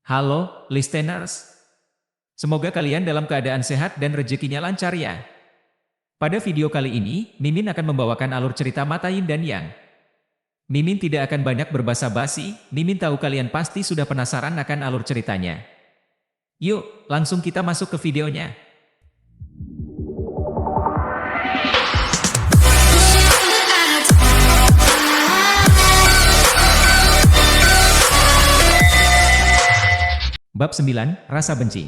Halo, listeners. Semoga kalian dalam keadaan sehat dan rezekinya lancar ya. Pada video kali ini, Mimin akan membawakan alur cerita Mata Yin dan Yang. Mimin tidak akan banyak berbasa-basi, Mimin tahu kalian pasti sudah penasaran akan alur ceritanya. Yuk, langsung kita masuk ke videonya. Bab 9, Rasa Benci.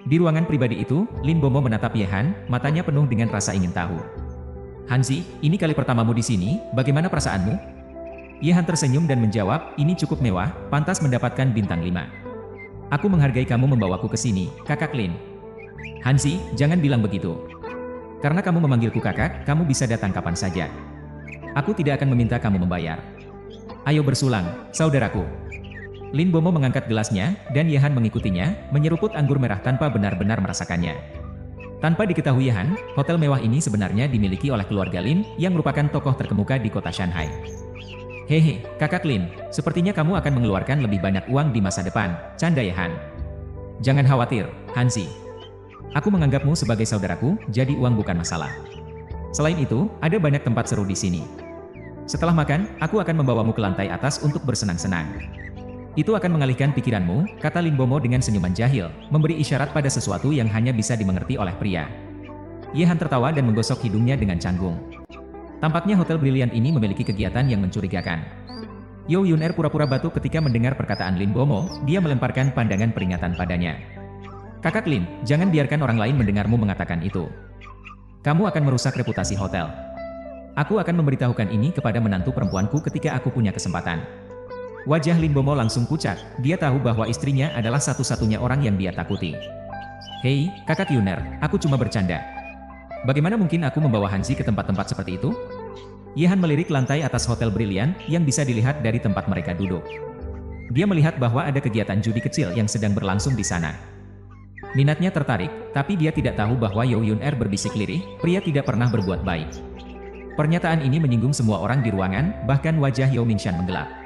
Di ruangan pribadi itu, Lin Bomo menatap Yehan, matanya penuh dengan rasa ingin tahu. Hanzi, ini kali pertamamu di sini, bagaimana perasaanmu? Yehan tersenyum dan menjawab, ini cukup mewah, pantas mendapatkan bintang 5. Aku menghargai kamu membawaku ke sini, kakak Lin. Hanzi, jangan bilang begitu. Karena kamu memanggilku kakak, kamu bisa datang kapan saja. Aku tidak akan meminta kamu membayar. Ayo bersulang, saudaraku. Lin Bomo mengangkat gelasnya, dan Yehan mengikutinya, menyeruput anggur merah tanpa benar-benar merasakannya. Tanpa diketahui Yehan, hotel mewah ini sebenarnya dimiliki oleh keluarga Lin, yang merupakan tokoh terkemuka di kota Shanghai. Hehe, kakak Lin, sepertinya kamu akan mengeluarkan lebih banyak uang di masa depan, canda Yehan. Jangan khawatir, Hanzi. Aku menganggapmu sebagai saudaraku, jadi uang bukan masalah. Selain itu, ada banyak tempat seru di sini. Setelah makan, aku akan membawamu ke lantai atas untuk bersenang-senang. Itu akan mengalihkan pikiranmu, kata Lin Bomo dengan senyuman jahil, memberi isyarat pada sesuatu yang hanya bisa dimengerti oleh pria. Yehan tertawa dan menggosok hidungnya dengan canggung. Tampaknya hotel brilian ini memiliki kegiatan yang mencurigakan. Yeo Yun-er pura-pura batuk ketika mendengar perkataan Lin Bomo, dia melemparkan pandangan peringatan padanya. Kakak Lin, jangan biarkan orang lain mendengarmu mengatakan itu. Kamu akan merusak reputasi hotel. Aku akan memberitahukan ini kepada menantu perempuanku ketika aku punya kesempatan. Wajah Lin Bomo langsung pucat, dia tahu bahwa istrinya adalah satu-satunya orang yang dia takuti. Hei, kakak Yuner, aku cuma bercanda. Bagaimana mungkin aku membawa Hanzi ke tempat-tempat seperti itu? Yehan melirik lantai atas hotel brilian, yang bisa dilihat dari tempat mereka duduk. Dia melihat bahwa ada kegiatan judi kecil yang sedang berlangsung di sana. Minatnya tertarik, tapi dia tidak tahu bahwa Yeo Yun-er berbisik lirih, pria tidak pernah berbuat baik. Pernyataan ini menyinggung semua orang di ruangan, bahkan wajah Yeo Mingshan menggelap.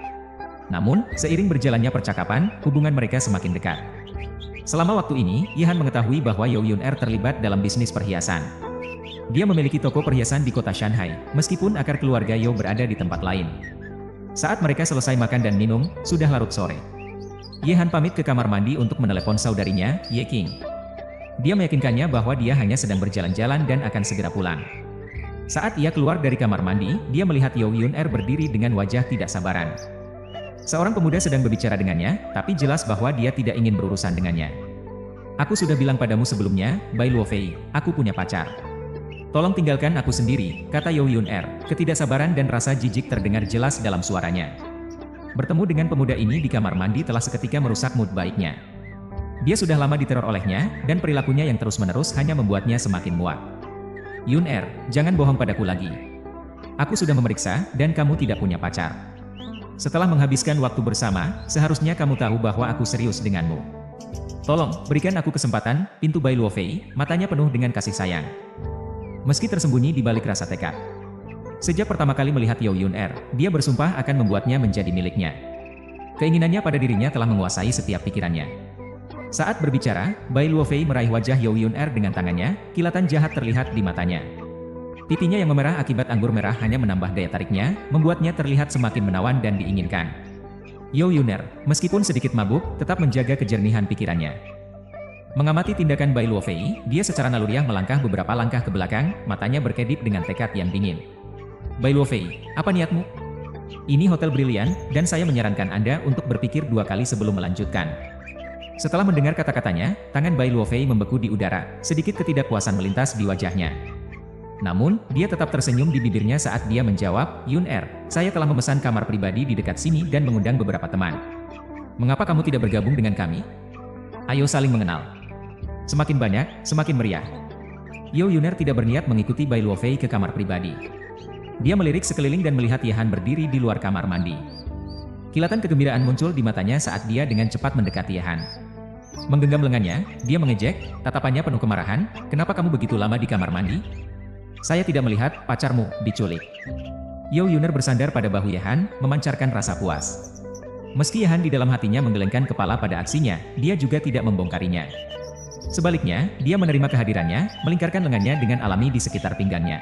Namun, seiring berjalannya percakapan, hubungan mereka semakin dekat. Selama waktu ini, Yehan mengetahui bahwa Yeo Yun-er terlibat dalam bisnis perhiasan. Dia memiliki toko perhiasan di kota Shanghai, meskipun akar keluarga Yeo berada di tempat lain. Saat mereka selesai makan dan minum, sudah larut sore. Yehan pamit ke kamar mandi untuk menelepon saudarinya, Ye Qing. Dia meyakinkannya bahwa dia hanya sedang berjalan-jalan dan akan segera pulang. Saat ia keluar dari kamar mandi, dia melihat Yeo Yun-er berdiri dengan wajah tidak sabaran. Seorang pemuda sedang berbicara dengannya, tapi jelas bahwa dia tidak ingin berurusan dengannya. Aku sudah bilang padamu sebelumnya, Bai Luofei, aku punya pacar. Tolong tinggalkan aku sendiri, kata Yeo Yun-er. Ketidaksabaran dan rasa jijik terdengar jelas dalam suaranya. Bertemu dengan pemuda ini di kamar mandi telah seketika merusak mood baiknya. Dia sudah lama diteror olehnya, dan perilakunya yang terus-menerus hanya membuatnya semakin muak. Yun-er, jangan bohong padaku lagi. Aku sudah memeriksa, dan kamu tidak punya pacar. Setelah menghabiskan waktu bersama, seharusnya kamu tahu bahwa aku serius denganmu. Tolong, berikan aku kesempatan, pintu Bai Luofei, matanya penuh dengan kasih sayang. Meski tersembunyi di balik rasa tekad. Sejak pertama kali melihat Yeo Yun-er, dia bersumpah akan membuatnya menjadi miliknya. Keinginannya pada dirinya telah menguasai setiap pikirannya. Saat berbicara, Bai Luofei meraih wajah Yeo Yun-er dengan tangannya, kilatan jahat terlihat di matanya. Pipinya yang memerah akibat anggur merah hanya menambah daya tariknya, membuatnya terlihat semakin menawan dan diinginkan. Yeo Yun-er, meskipun sedikit mabuk, tetap menjaga kejernihan pikirannya. Mengamati tindakan Bai Luofei, dia secara naluriah melangkah beberapa langkah ke belakang, matanya berkedip dengan tekad yang dingin. Bai Luofei, apa niatmu? Ini hotel brilian, dan saya menyarankan Anda untuk berpikir 2 kali sebelum melanjutkan. Setelah mendengar kata-katanya, tangan Bai Luofei membeku di udara, sedikit ketidakpuasan melintas di wajahnya. Namun, dia tetap tersenyum di bibirnya saat dia menjawab, Yun-er, saya telah memesan kamar pribadi di dekat sini dan mengundang beberapa teman. Mengapa kamu tidak bergabung dengan kami? Ayo saling mengenal. Semakin banyak, semakin meriah. Yeo Yun-er tidak berniat mengikuti Bai Luofei ke kamar pribadi. Dia melirik sekeliling dan melihat Yehan berdiri di luar kamar mandi. Kilatan kegembiraan muncul di matanya saat dia dengan cepat mendekati Yehan. Menggenggam lengannya, dia mengejek, tatapannya penuh kemarahan, kenapa kamu begitu lama di kamar mandi? Saya tidak melihat pacarmu diculik. Yeo Yun-er bersandar pada bahu Yehan, memancarkan rasa puas. Meski Yehan di dalam hatinya menggelengkan kepala pada aksinya, dia juga tidak membongkarinya. Sebaliknya, dia menerima kehadirannya, melingkarkan lengannya dengan alami di sekitar pinggangnya.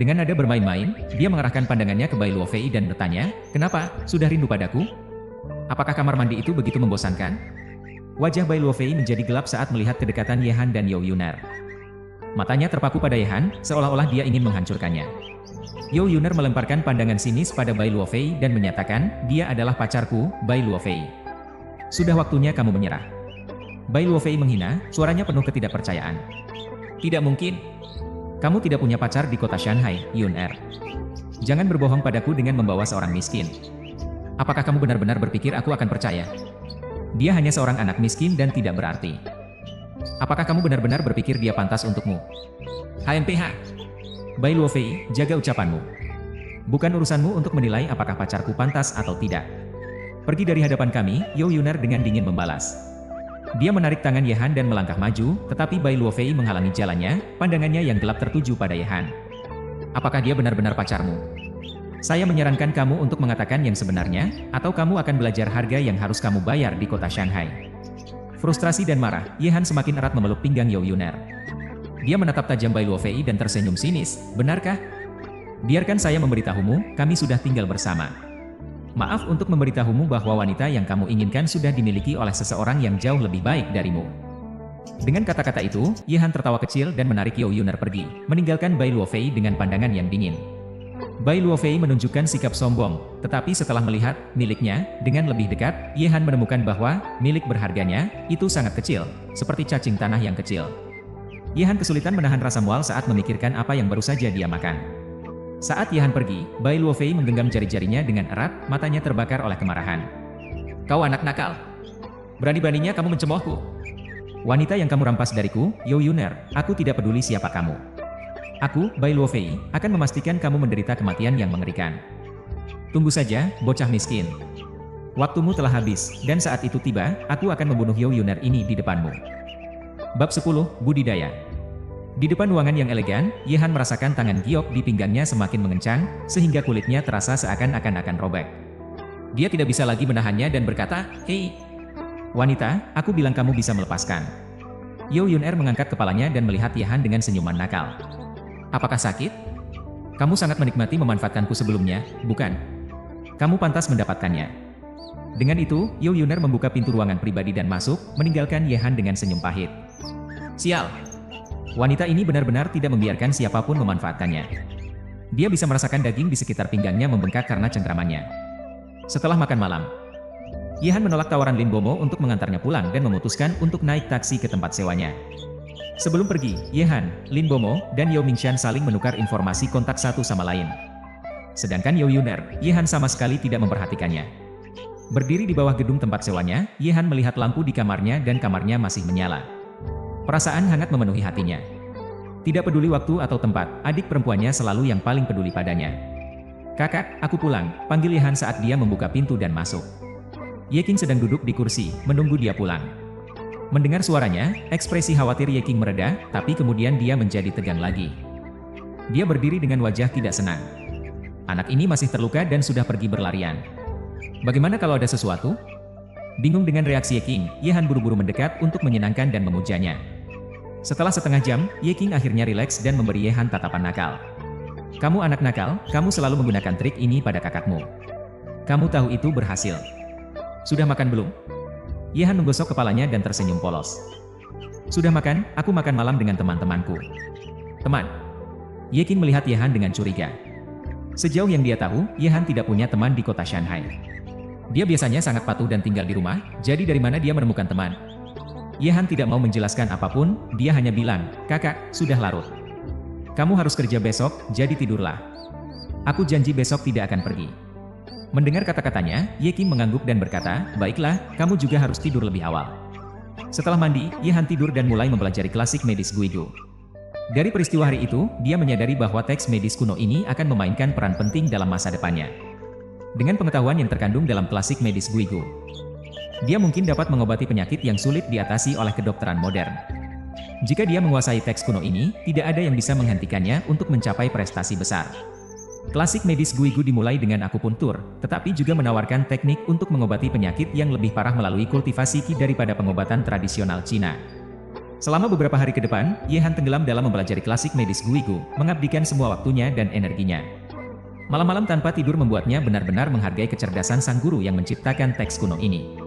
Dengan nada bermain-main, dia mengarahkan pandangannya ke Bai Luofei dan bertanya, "Kenapa? Sudah rindu padaku? Apakah kamar mandi itu begitu membosankan?" Wajah Bai Luofei menjadi gelap saat melihat kedekatan Yehan dan You Yuner. Matanya terpaku pada Yehan, seolah-olah dia ingin menghancurkannya. You Yuner melemparkan pandangan sinis pada Bai Luofei dan menyatakan, "Dia adalah pacarku, Bai Luofei. Sudah waktunya kamu menyerah." Bai Luofei menghina, suaranya penuh ketidakpercayaan. "Tidak mungkin. Kamu tidak punya pacar di kota Shanghai, Yun-er. Jangan berbohong padaku dengan membawa seorang miskin. Apakah kamu benar-benar berpikir aku akan percaya? Dia hanya seorang anak miskin dan tidak berarti. Apakah kamu benar-benar berpikir dia pantas untukmu? HMPH. Bai Luofei, jaga ucapanmu. Bukan urusanmu untuk menilai apakah pacarku pantas atau tidak. Pergi dari hadapan kami," You Yuner dengan dingin membalas. Dia menarik tangan Yehan dan melangkah maju, tetapi Bai Luofei menghalangi jalannya, pandangannya yang gelap tertuju pada Yehan. "Apakah dia benar-benar pacarmu? Saya menyarankan kamu untuk mengatakan yang sebenarnya, atau kamu akan belajar harga yang harus kamu bayar di kota Shanghai." Frustrasi dan marah, Yehan semakin erat memeluk pinggang You Yuner. Dia menatap tajam Bai Luofei dan tersenyum sinis, "Benarkah? Biarkan saya memberitahumu, kami sudah tinggal bersama. Maaf untuk memberitahumu bahwa wanita yang kamu inginkan sudah dimiliki oleh seseorang yang jauh lebih baik darimu." Dengan kata-kata itu, Yehan tertawa kecil dan menarik You Yuner pergi, meninggalkan Bai Luofei dengan pandangan yang dingin. Bai Luofei menunjukkan sikap sombong, tetapi setelah melihat miliknya dengan lebih dekat, Yehan menemukan bahwa milik berharganya itu sangat kecil, seperti cacing tanah yang kecil. Yehan kesulitan menahan rasa mual saat memikirkan apa yang baru saja dia makan. Saat Yehan pergi, Bai Luofei menggenggam jari-jarinya dengan erat, matanya terbakar oleh kemarahan. "Kau anak nakal! Berani-beraninya kamu mencemoohku. Wanita yang kamu rampas dariku, You Yuner, aku tidak peduli siapa kamu. Aku, Bai Luofei, akan memastikan kamu menderita kematian yang mengerikan. Tunggu saja, bocah miskin. Waktumu telah habis, dan saat itu tiba, aku akan membunuh You Yuner ini di depanmu." Bab 10, Budidaya. Di depan ruangan yang elegan, Yehan merasakan tangan giok di pinggangnya semakin mengencang, sehingga kulitnya terasa seakan-akan akan robek. Dia tidak bisa lagi menahannya dan berkata, "Hei, wanita, aku bilang kamu bisa melepaskan." You Yuner mengangkat kepalanya dan melihat Yehan dengan senyuman nakal. "Apakah sakit? Kamu sangat menikmati memanfaatkanku sebelumnya, bukan? Kamu pantas mendapatkannya." Dengan itu, You Yuner membuka pintu ruangan pribadi dan masuk, meninggalkan Yehan dengan senyum pahit. Sial! Wanita ini benar-benar tidak membiarkan siapapun memanfaatkannya. Dia bisa merasakan daging di sekitar pinggangnya membengkak karena cengkramannya. Setelah makan malam, Yehan menolak tawaran Lin Bomo untuk mengantarnya pulang dan memutuskan untuk naik taksi ke tempat sewanya. Sebelum pergi, Yehan, Lin Bomo, dan Yao Mingshan saling menukar informasi kontak satu sama lain. Sedangkan You Yuner, Yehan sama sekali tidak memperhatikannya. Berdiri di bawah gedung tempat sewanya, Yehan melihat lampu di kamarnya dan kamarnya masih menyala. Perasaan hangat memenuhi hatinya. Tidak peduli waktu atau tempat, adik perempuannya selalu yang paling peduli padanya. "Kakak, aku pulang," panggil Yehan saat dia membuka pintu dan masuk. Ye Qing sedang duduk di kursi, menunggu dia pulang. Mendengar suaranya, ekspresi khawatir Ye Qing mereda, tapi kemudian dia menjadi tegang lagi. Dia berdiri dengan wajah tidak senang. Anak ini masih terluka dan sudah pergi berlarian. Bagaimana kalau ada sesuatu? Bingung dengan reaksi Ye Qing, Yehan buru-buru mendekat untuk menyenangkan dan memujanya. Setelah setengah jam, Ye Qing akhirnya rileks dan memberi Yehan tatapan nakal. "Kamu anak nakal, kamu selalu menggunakan trik ini pada kakakmu. Kamu tahu itu berhasil. Sudah makan belum?" Yehan menggosok kepalanya dan tersenyum polos. "Sudah makan, aku makan malam dengan teman-temanku." "Teman?" Ye Qing melihat Yehan dengan curiga. Sejauh yang dia tahu, Yehan tidak punya teman di kota Shanghai. Dia biasanya sangat patuh dan tinggal di rumah, jadi dari mana dia menemukan teman? Yehan tidak mau menjelaskan apapun, dia hanya bilang, "Kakak, sudah larut. Kamu harus kerja besok, jadi tidurlah. Aku janji besok tidak akan pergi." Mendengar kata-katanya, Ye Qing mengangguk dan berkata, "Baiklah, kamu juga harus tidur lebih awal." Setelah mandi, Yehan tidur dan mulai mempelajari klasik medis Guigo. Dari peristiwa hari itu, dia menyadari bahwa teks medis kuno ini akan memainkan peran penting dalam masa depannya. Dengan pengetahuan yang terkandung dalam klasik medis Guigo, dia mungkin dapat mengobati penyakit yang sulit diatasi oleh kedokteran modern. Jika dia menguasai teks kuno ini, tidak ada yang bisa menghentikannya untuk mencapai prestasi besar. Klasik medis Guigu dimulai dengan akupuntur, tetapi juga menawarkan teknik untuk mengobati penyakit yang lebih parah melalui kultivasi qi daripada pengobatan tradisional Cina. Selama beberapa hari ke depan, Ye Han tenggelam dalam mempelajari klasik medis Guigu, mengabdikan semua waktunya dan energinya. Malam-malam tanpa tidur membuatnya benar-benar menghargai kecerdasan sang guru yang menciptakan teks kuno ini.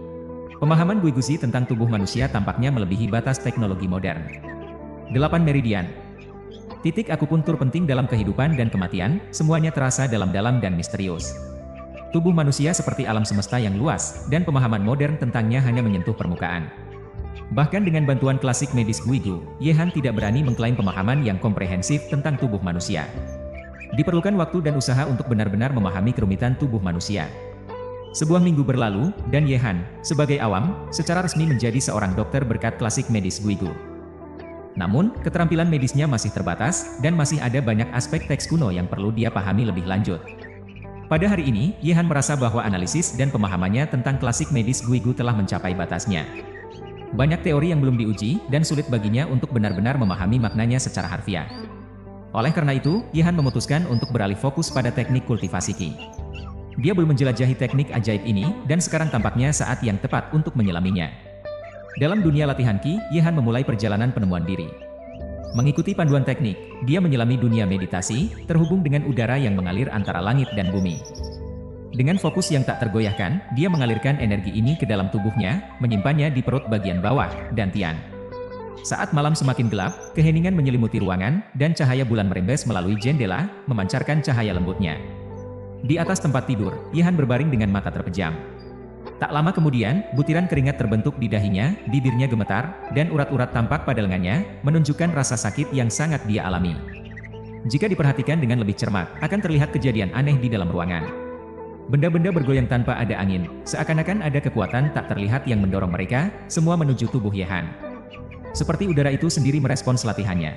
Pemahaman Guiguzi tentang tubuh manusia tampaknya melebihi batas teknologi modern. 8 Meridian. Titik akupuntur penting dalam kehidupan dan kematian, semuanya terasa dalam-dalam dan misterius. Tubuh manusia seperti alam semesta yang luas, dan pemahaman modern tentangnya hanya menyentuh permukaan. Bahkan dengan bantuan klasik medis Guigu, Ye Han tidak berani mengklaim pemahaman yang komprehensif tentang tubuh manusia. Diperlukan waktu dan usaha untuk benar-benar memahami kerumitan tubuh manusia. Sebuah minggu berlalu, dan Ye Han, sebagai awam, secara resmi menjadi seorang dokter berkat klasik medis Guigu. Namun, keterampilan medisnya masih terbatas, dan masih ada banyak aspek teks kuno yang perlu dia pahami lebih lanjut. Pada hari ini, Ye Han merasa bahwa analisis dan pemahamannya tentang klasik medis Guigu telah mencapai batasnya. Banyak teori yang belum diuji, dan sulit baginya untuk benar-benar memahami maknanya secara harfiah. Oleh karena itu, Ye Han memutuskan untuk beralih fokus pada teknik kultivasi qi. Dia belum menjelajahi teknik ajaib ini, dan sekarang tampaknya saat yang tepat untuk menyelaminya. Dalam dunia latihan qi, Ye Han memulai perjalanan penemuan diri. Mengikuti panduan teknik, dia menyelami dunia meditasi, terhubung dengan udara yang mengalir antara langit dan bumi. Dengan fokus yang tak tergoyahkan, dia mengalirkan energi ini ke dalam tubuhnya, menyimpannya di perut bagian bawah, dan tian. Saat malam semakin gelap, keheningan menyelimuti ruangan, dan cahaya bulan merembes melalui jendela, memancarkan cahaya lembutnya. Di atas tempat tidur, Ye Han berbaring dengan mata terpejam. Tak lama kemudian, butiran keringat terbentuk di dahinya, bibirnya gemetar, dan urat-urat tampak pada lengannya, menunjukkan rasa sakit yang sangat dia alami. Jika diperhatikan dengan lebih cermat, akan terlihat kejadian aneh di dalam ruangan. Benda-benda bergoyang tanpa ada angin, seakan-akan ada kekuatan tak terlihat yang mendorong mereka, semua menuju tubuh Ye Han. Seperti udara itu sendiri merespons latihannya.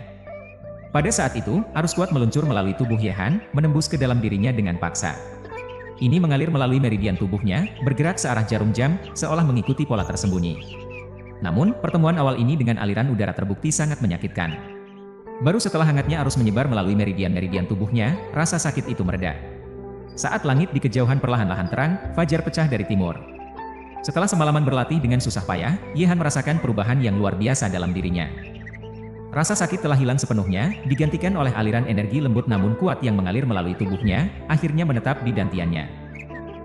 Pada saat itu, arus kuat meluncur melalui tubuh Ye Han, menembus ke dalam dirinya dengan paksa. Ini mengalir melalui meridian tubuhnya, bergerak searah jarum jam, seolah mengikuti pola tersembunyi. Namun, pertemuan awal ini dengan aliran udara terbukti sangat menyakitkan. Baru setelah hangatnya arus menyebar melalui meridian-meridian tubuhnya, rasa sakit itu mereda. Saat langit di kejauhan perlahan-lahan terang, fajar pecah dari timur. Setelah semalaman berlatih dengan susah payah, Ye Han merasakan perubahan yang luar biasa dalam dirinya. Rasa sakit telah hilang sepenuhnya, digantikan oleh aliran energi lembut namun kuat yang mengalir melalui tubuhnya, akhirnya menetap di dantiannya.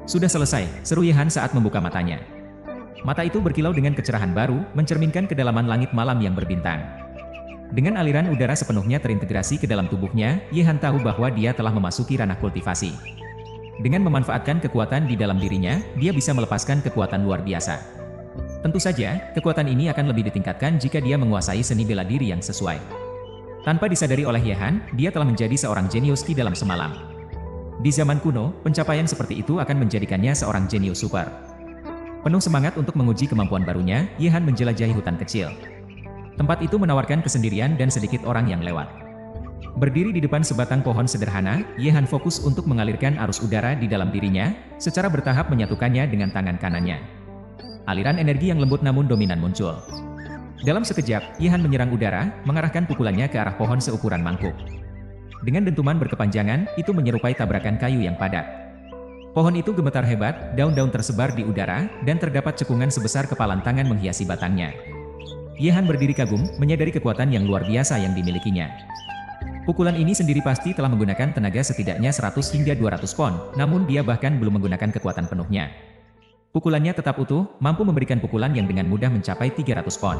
Sudah selesai, seru Ye Han saat membuka matanya. Mata itu berkilau dengan kecerahan baru, mencerminkan kedalaman langit malam yang berbintang. Dengan aliran udara sepenuhnya terintegrasi ke dalam tubuhnya, Ye Han tahu bahwa dia telah memasuki ranah kultivasi. Dengan memanfaatkan kekuatan di dalam dirinya, dia bisa melepaskan kekuatan luar biasa. Tentu saja, kekuatan ini akan lebih ditingkatkan jika dia menguasai seni bela diri yang sesuai. Tanpa disadari oleh Ye Han, dia telah menjadi seorang jenius qi dalam semalam. Di zaman kuno, pencapaian seperti itu akan menjadikannya seorang jenius super. Penuh semangat untuk menguji kemampuan barunya, Ye Han menjelajahi hutan kecil. Tempat itu menawarkan kesendirian dan sedikit orang yang lewat. Berdiri di depan sebatang pohon sederhana, Ye Han fokus untuk mengalirkan arus udara di dalam dirinya, secara bertahap menyatukannya dengan tangan kanannya. Aliran energi yang lembut namun dominan muncul. Dalam sekejap, Ye Han menyerang udara, mengarahkan pukulannya ke arah pohon seukuran mangkuk. Dengan dentuman berkepanjangan, itu menyerupai tabrakan kayu yang padat. Pohon itu gemetar hebat, daun-daun tersebar di udara, dan terdapat cekungan sebesar kepalan tangan menghiasi batangnya. Ye Han berdiri kagum, menyadari kekuatan yang luar biasa yang dimilikinya. Pukulan ini sendiri pasti telah menggunakan tenaga setidaknya 100 hingga 200 pon, namun dia bahkan belum menggunakan kekuatan penuhnya. Pukulannya tetap utuh, mampu memberikan pukulan yang dengan mudah mencapai 300 pon.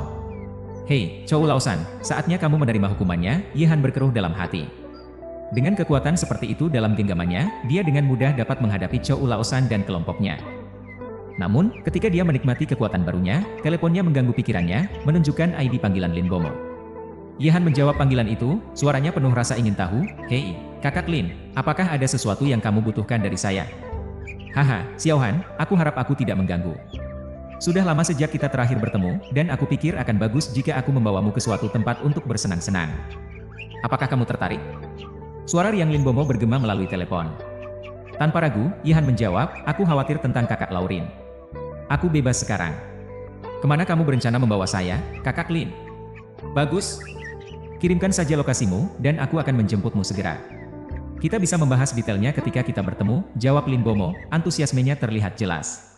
Hei, Chou Laosan, saatnya kamu menerima hukumannya, Ye Han berkeruh dalam hati. Dengan kekuatan seperti itu dalam genggamannya, dia dengan mudah dapat menghadapi Chou Laosan dan kelompoknya. Namun, ketika dia menikmati kekuatan barunya, teleponnya mengganggu pikirannya, menunjukkan ID panggilan Lin Bomo. Ye Han menjawab panggilan itu, suaranya penuh rasa ingin tahu. Hei, kakak Lin, apakah ada sesuatu yang kamu butuhkan dari saya? Haha, Xiao Han, aku harap aku tidak mengganggu. Sudah lama sejak kita terakhir bertemu, dan aku pikir akan bagus jika aku membawamu ke suatu tempat untuk bersenang-senang. Apakah kamu tertarik? Suara riang Lin Bomo bergema melalui telepon. Tanpa ragu, Ye Han menjawab, aku khawatir tentang kakak Laurin. Aku bebas sekarang. Kemana kamu berencana membawa saya, kakak Lin? Bagus. Kirimkan saja lokasimu, dan aku akan menjemputmu segera. Kita bisa membahas detailnya ketika kita bertemu, jawab Lin Bomo, antusiasmenya terlihat jelas.